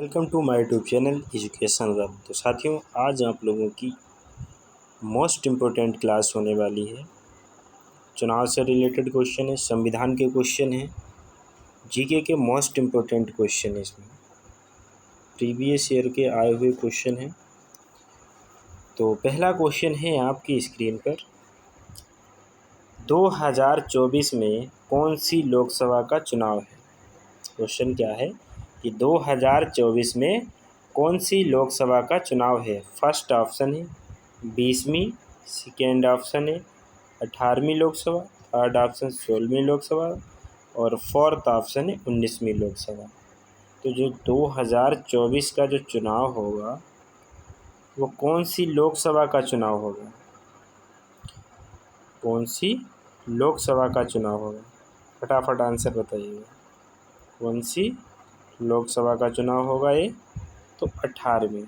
Welcome to my YouTube channel education रब। तो साथियों, आज आप लोगों की मोस्ट इम्पोर्टेंट क्लास होने वाली है। चुनाव से रिलेटेड क्वेश्चन है, संविधान के क्वेश्चन हैं, जीके के मोस्ट इम्पोर्टेंट क्वेश्चन है। इसमें प्रीवियस ईयर के आए हुए क्वेश्चन हैं। तो पहला क्वेश्चन है आपकी स्क्रीन पर, 2024 में कौन सी लोकसभा का चुनाव है। क्वेश्चन क्या है कि 2024 में कौन सी लोकसभा का चुनाव है। फर्स्ट ऑप्शन है 20वीं, सेकेंड ऑप्शन है 18वीं लोकसभा, थर्ड ऑप्शन 16वीं लोकसभा और फोर्थ ऑप्शन है 19वीं लोकसभा। तो जो 2024 का जो चुनाव होगा वो कौन सी लोकसभा का चुनाव होगा, कौन सी लोकसभा का चुनाव होगा, फटाफट आंसर बताइएगा। कौन सी लोकसभा का चुनाव होगा ये, तो 18वीं,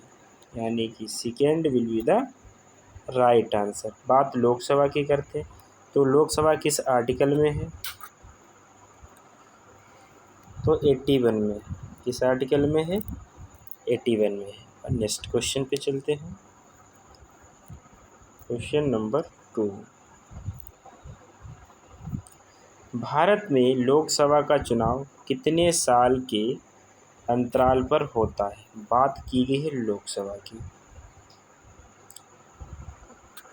यानी कि second will be the right answer. बात लोकसभा की करते हैं तो लोकसभा किस आर्टिकल में है, तो 81 में। किस आर्टिकल में है, 81 में है। नेक्स्ट क्वेश्चन पे चलते हैं। क्वेश्चन नंबर 2, भारत में लोकसभा का चुनाव कितने साल के अंतराल पर होता है। बात की गई है लोकसभा की।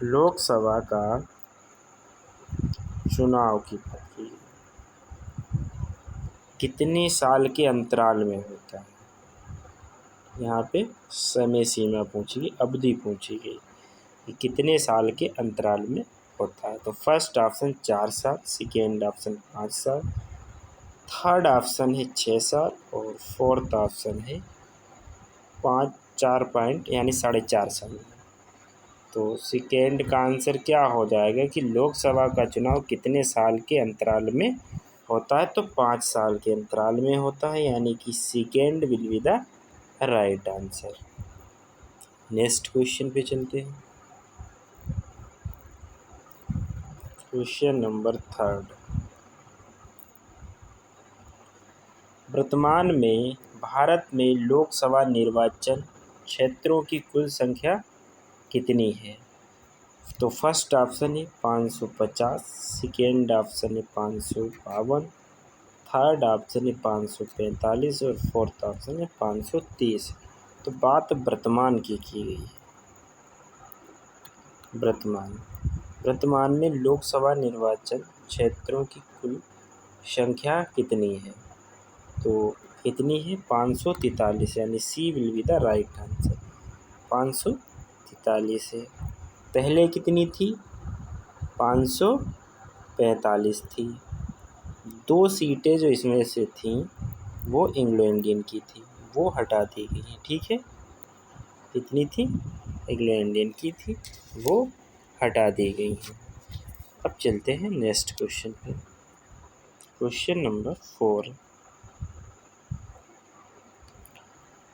लोकसभा का चुनाव की बात की गई, कितने साल के अंतराल में होता है। यहाँ पे समय सीमा पूछी गई, अवधि पूछी गई कि कितने साल के अंतराल में होता है। तो फर्स्ट ऑप्शन 4 साल, सेकेंड ऑप्शन 5 साल, थर्ड ऑप्शन है 6 साल और फोर्थ ऑप्शन है 4 पॉइंट यानी 4.5 साल। तो सेकेंड का आंसर क्या हो जाएगा कि लोकसभा का चुनाव कितने साल के अंतराल में होता है, तो 5 साल के अंतराल में होता है, यानी कि second will be the right answer. Next question पे चलते हैं। क्वेश्चन नंबर 3, वर्तमान में भारत में लोकसभा निर्वाचन क्षेत्रों की कुल संख्या कितनी है। तो फर्स्ट ऑप्शन है 550, सेकेंड ऑप्शन है 552, थर्ड ऑप्शन है 545 और फोर्थ ऑप्शन है 530। तो बात वर्तमान की गई है। वर्तमान में लोकसभा निर्वाचन क्षेत्रों की कुल संख्या कितनी है, तो कितनी है 543, यानी C will be the right answer. 543 है। पहले कितनी थी, 545 थी। 2 सीटें जो इसमें से थीं वो एंग्लो इंडियन की थी, वो हटा दी गई हैं। ठीक है, कितनी थी, एंग्लो इंडियन की थी, वो हटा दी गई हैं। अब चलते हैं नेक्स्ट क्वेश्चन पे। क्वेश्चन नंबर 4,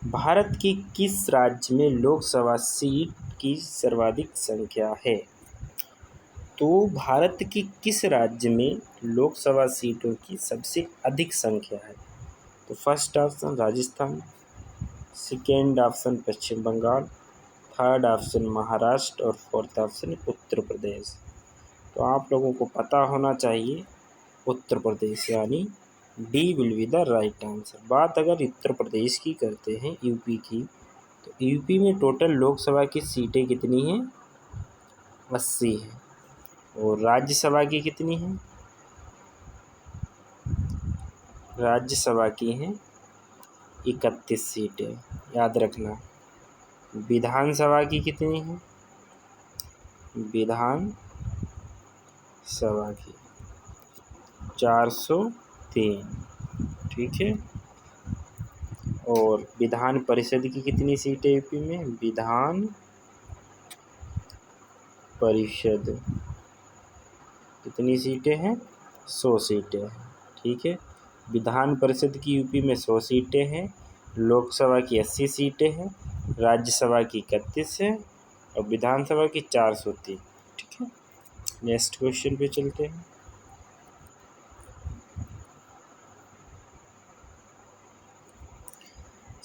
भारत की किस राज्य में लोकसभा सीट की सर्वाधिक संख्या है। तो भारत की किस राज्य में लोकसभा सीटों की सबसे अधिक संख्या है। तो first option Rajasthan, second option Paschim Bengal, third option Maharashtra और फोर्थ ऑप्शन उत्तर प्रदेश। तो आप लोगों को पता होना चाहिए उत्तर प्रदेश, यानी D will be the right answer. बात अगर उत्तर प्रदेश की करते हैं, यूपी की, तो यूपी में टोटल लोकसभा की सीटें कितनी हैं, 80 हैं। और राज्यसभा की कितनी हैं, राज्यसभा की हैं 31 सीटें, याद रखना। विधानसभा की कितनी हैं, विधानसभा की 403। ठीक है। और विधान परिषद की कितनी सीटें यूपी में, विधान परिषद कितनी सीटें हैं, 100 सीटें हैं। ठीक है, विधान परिषद की यूपी में 100 सीटें हैं, लोकसभा की 80 सीटें हैं, राज्यसभा की 31 है और विधानसभा की 403। ठीक है, नेक्स्ट क्वेश्चन पे चलते हैं।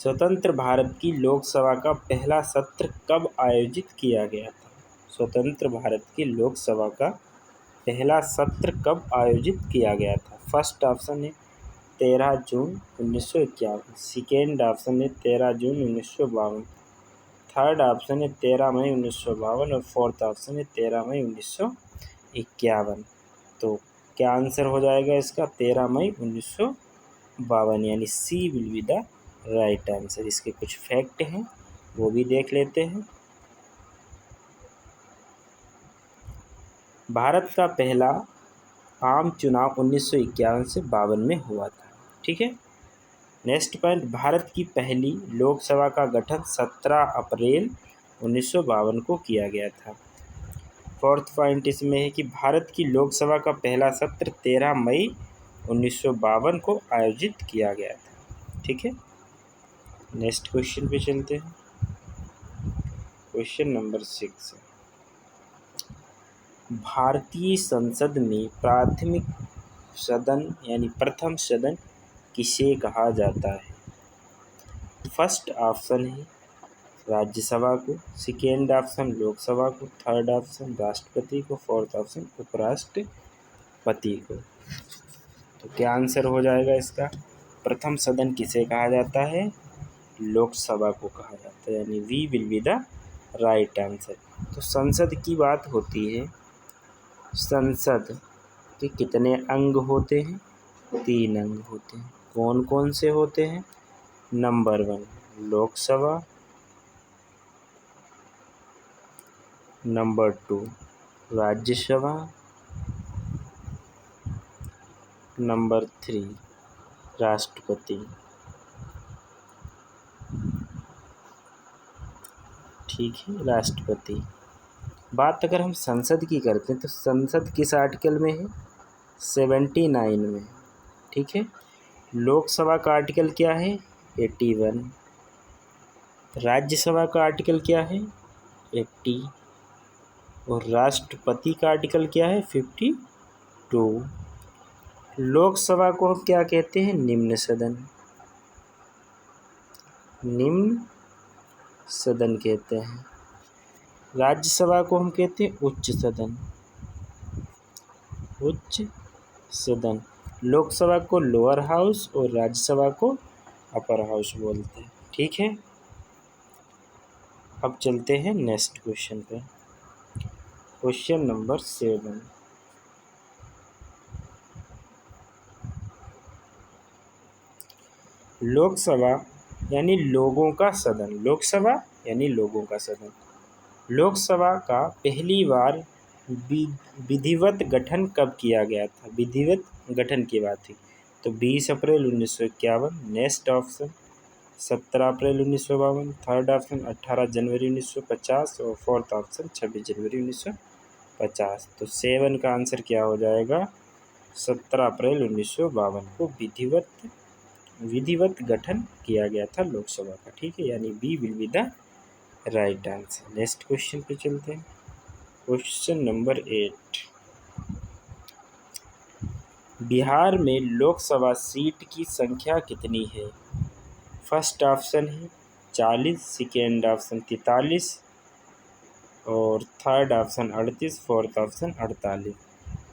स्वतंत्र भारत की लोकसभा का पहला सत्र कब आयोजित किया गया था? स्वतंत्र भारत की लोकसभा का पहला सत्र कब आयोजित किया गया था? फर्स्ट ऑप्शन है 13 जून 1951, सेकेंड ऑप्शन है 13 जून 1952, थर्ड ऑप्शन है 13 मई 1952 और फोर्थ ऑप्शन है 13 मई 1951। तो क्या आंसर हो जाएगा इसका? 13 मई 1952, यानी C will be the right answer. इसके कुछ फैक्ट हैं वो भी देख लेते हैं। भारत का पहला आम चुनाव 1951 से 52 में हुआ था। ठीक है। नेक्स्ट पॉइंट, भारत की पहली लोकसभा का गठन 17 अप्रैल 1952 को किया गया था। फोर्थ पॉइंट इसमें है कि भारत की लोकसभा का पहला सत्र 13 मई 1952 को आयोजित किया गया था। ठीक है। नेक्स्ट क्वेश्चन पे चलते हैं। क्वेश्चन नंबर 6, भारतीय संसद में प्राथमिक सदन यानी प्रथम सदन किसे कहा जाता है? फर्स्ट ऑप्शन है राज्यसभा को, सेकेंड ऑप्शन लोकसभा को, थर्ड ऑप्शन राष्ट्रपति को, फोर्थ ऑप्शन उपराष्ट्रपति को। तो क्या आंसर हो जाएगा इसका? प्रथम सदन किसे कहा जाता है? लोकसभा को कहा जाता है, यानी B will be the right answer. तो संसद की बात होती है। संसद के कितने अंग होते हैं? 3 अंग होते हैं। कौन कौन से होते हैं? Number 1 Lok Sabha, number 2 Rajya Sabha, number 3 राष्ट्रपति। ठीक है, राष्ट्रपति। बात अगर हम संसद की करते हैं तो संसद किस आर्टिकल में है? 79 में। ठीक है। लोकसभा का आर्टिकल क्या है? 81। राज्यसभा का आर्टिकल क्या है? 80। और राष्ट्रपति का आर्टिकल क्या है? 52। लोकसभा को हम क्या कहते हैं? निम्न सदन। निम्न सदन कहते हैं। राज्यसभा को हम कहते हैं उच्च सदन। उच्च सदन। लोकसभा को लोअर हाउस और राज्यसभा को अपर हाउस बोलते हैं। ठीक है। अब चलते हैं नेक्स्ट क्वेश्चन पे। क्वेश्चन नंबर 7, लोकसभा यानी लोगों का सदन। लोकसभा यानी लोगों का सदन। लोकसभा का पहली बार विधिवत गठन कब किया गया था? विधिवत गठन की बात थी तो 20 अप्रैल 1951। नेक्स्ट ऑप्शन 17 अप्रैल 1952, थर्ड ऑप्शन 18 जनवरी 1950 और फोर्थ ऑप्शन 26 जनवरी 1950। तो 7 का आंसर क्या हो जाएगा? 17 अप्रैल 1952 को विधिवत गठन किया गया था लोकसभा का। ठीक है, यानी B will be the right answer. Next question पे चलते हैं। क्वेश्चन नंबर 8, बिहार में लोकसभा सीट की संख्या कितनी है? फर्स्ट ऑप्शन है 40, सेकेंड ऑप्शन 43 और थर्ड ऑप्शन 38, फोर्थ ऑप्शन 48।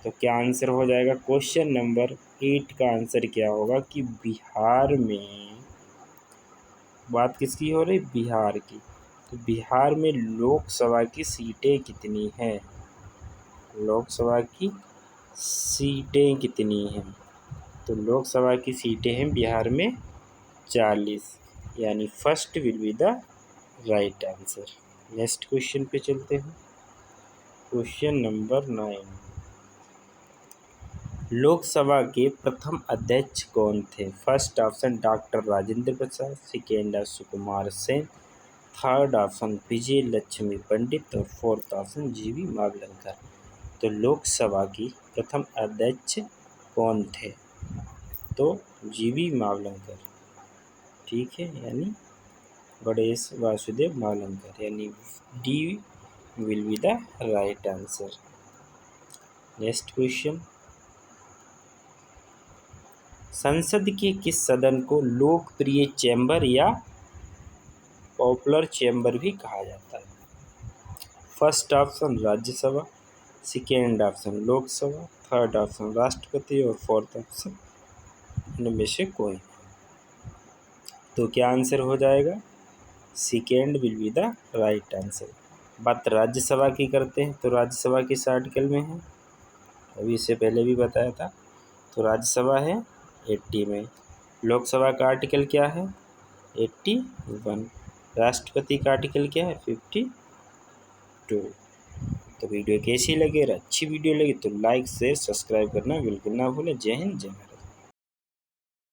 तो क्या आंसर हो जाएगा? क्वेश्चन नंबर 8 का आंसर क्या होगा कि बिहार में, बात किसकी हो रही? बिहार की। तो बिहार में लोकसभा की सीटें कितनी हैं? लोकसभा की सीटें कितनी हैं? तो लोकसभा की सीटें हैं बिहार में 40, यानी first will be the right answer. Next question पे चलते हैं। क्वेश्चन नंबर 9, लोकसभा के प्रथम अध्यक्ष कौन थे? First option doctor Rajendra Prasad, second option Sukumar Sen, third option विजय लक्ष्मी पंडित और फोर्थ ऑप्शन जीवी मावलंकर। तो लोकसभा की प्रथम अध्यक्ष कौन थे? तो जीवी मावलंकर। ठीक है, यानी गणेश वासुदेव मावलंकर, यानी D will be the right answer. Next question, संसद के किस सदन को लोकप्रिय चैम्बर या पॉपुलर चैम्बर भी कहा जाता है। First option Rajya Sabha, second option Lok Sabha, third option राष्ट्रपति और फोर्थ ऑप्शन इनमें से कोई। तो क्या आंसर हो जाएगा? Second will be the right answer. बात राज्यसभा की करते हैं तो राज्यसभा किस आर्टिकल में है? अभी इससे पहले भी बताया था। तो राज्यसभा है 80 में। लोकसभा का आर्टिकल क्या है? 81। राष्ट्रपति का आर्टिकल क्या है? 52। तो वीडियो कैसी लगे? अगर अच्छी वीडियो लगी तो लाइक शेयर सब्सक्राइब करना बिल्कुल ना भूलें। जय हिंद, जय भारत।